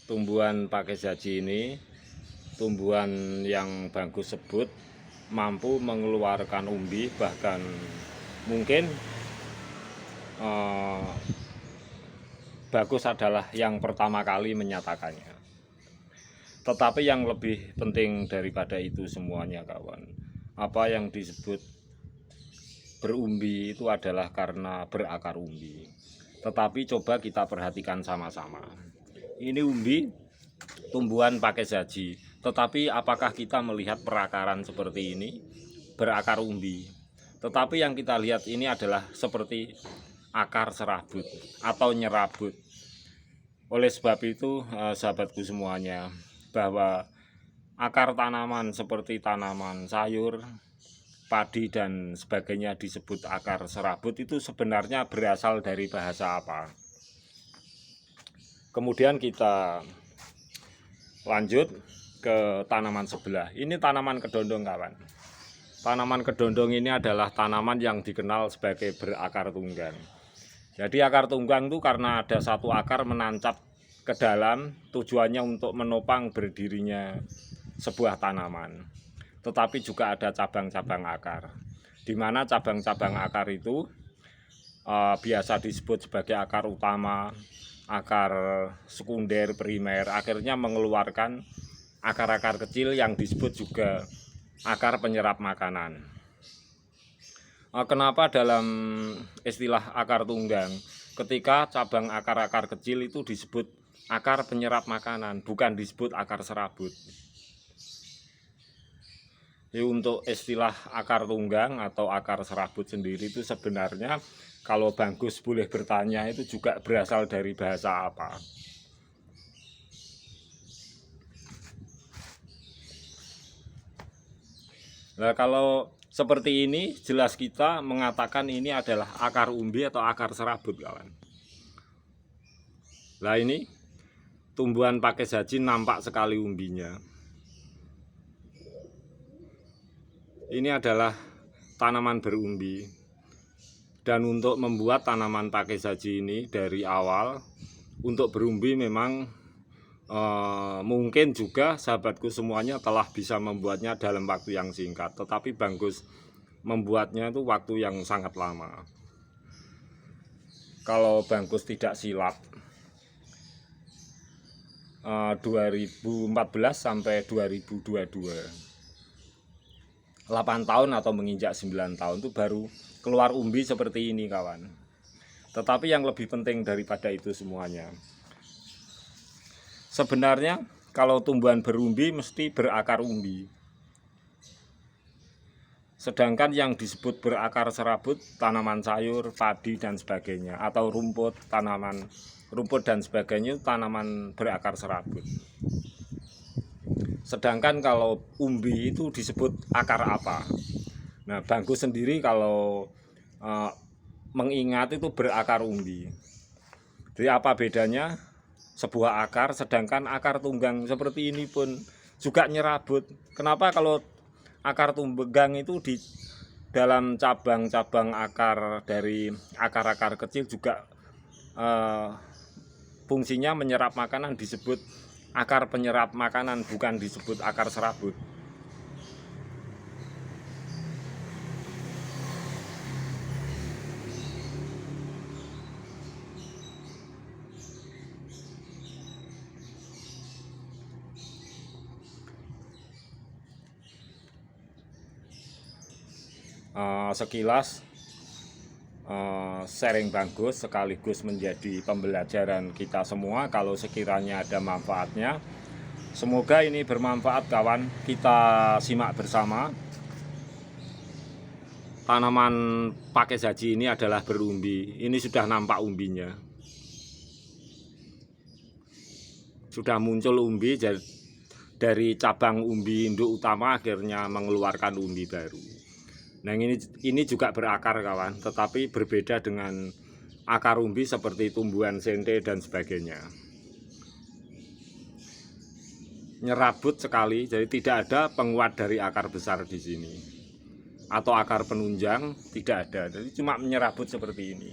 tumbuhan pakis jaji ini tumbuhan yang bagus sebut mampu mengeluarkan umbi, bahkan mungkin bagus adalah yang pertama kali menyatakannya. Tetapi yang lebih penting daripada itu semuanya kawan, apa yang disebut berumbi itu adalah karena berakar umbi. Tetapi coba kita perhatikan sama-sama. Ini umbi tumbuhan pakis jaji, tetapi apakah kita melihat perakaran seperti ini, berakar umbi? Tetapi yang kita lihat ini adalah seperti akar serabut atau nyerabut. Oleh sebab itu sahabatku semuanya, bahwa akar tanaman seperti tanaman sayur, padi dan sebagainya disebut akar serabut itu sebenarnya berasal dari bahasa apa? Kemudian kita lanjut ke tanaman sebelah. Ini tanaman kedondong kawan. Tanaman kedondong ini adalah tanaman yang dikenal sebagai berakar tunggang. Jadi akar tunggang itu karena ada satu akar menancap ke dalam, tujuannya untuk menopang berdirinya sebuah tanaman. Tetapi juga ada cabang-cabang akar, di mana cabang-cabang akar itu biasa disebut sebagai akar utama, akar sekunder, primer, akhirnya mengeluarkan akar-akar kecil yang disebut juga akar penyerap makanan. Kenapa dalam istilah akar tunggang, ketika cabang akar-akar kecil itu disebut akar penyerap makanan, bukan disebut akar serabut. Jadi untuk istilah akar tunggang atau akar serabut sendiri itu sebenarnya kalau Bagus boleh bertanya itu juga berasal dari bahasa apa? Nah kalau seperti ini jelas kita mengatakan ini adalah akar umbi atau akar serabut kawan. Nah ini tumbuhan pakis jaji nampak sekali umbinya. Ini adalah tanaman berumbi. Dan untuk membuat tanaman pakis jaji ini dari awal untuk berumbi memang mungkin juga sahabatku semuanya telah bisa membuatnya dalam waktu yang singkat. Tetapi Bagus membuatnya itu waktu yang sangat lama. Kalau Bagus tidak silap 2014 sampai 2022. 8 tahun atau menginjak 9 tahun itu baru keluar umbi seperti ini kawan. Tetapi yang lebih penting daripada itu semuanya, sebenarnya kalau tumbuhan berumbi mesti berakar umbi. Sedangkan yang disebut berakar serabut, tanaman sayur, padi dan sebagainya, atau rumput, tanaman rumput dan sebagainya itu tanaman berakar serabut. Sedangkan kalau umbi itu disebut akar apa? Nah, Bagus sendiri kalau mengingat itu berakar umbi. Jadi apa bedanya sebuah akar, sedangkan akar tunggang seperti ini pun juga nyerabut. Kenapa kalau akar tunggang itu di dalam cabang-cabang akar dari akar-akar kecil juga fungsinya menyerap makanan disebut akar penyerap makanan, bukan disebut akar serabut. Sekilas sharing Bagus sekaligus menjadi pembelajaran kita semua. Kalau sekiranya ada manfaatnya, semoga ini bermanfaat kawan. Kita simak bersama. Tanaman pakis jaji ini adalah berumbi. Ini sudah nampak umbinya, sudah muncul umbi dari cabang umbi induk utama, akhirnya mengeluarkan umbi baru. Nah ini juga berakar kawan, tetapi berbeda dengan akar umbi seperti tumbuhan sente dan sebagainya. Nyerabut sekali, jadi tidak ada penguat dari akar besar di sini atau akar penunjang, tidak ada. Jadi cuma menyerabut seperti ini.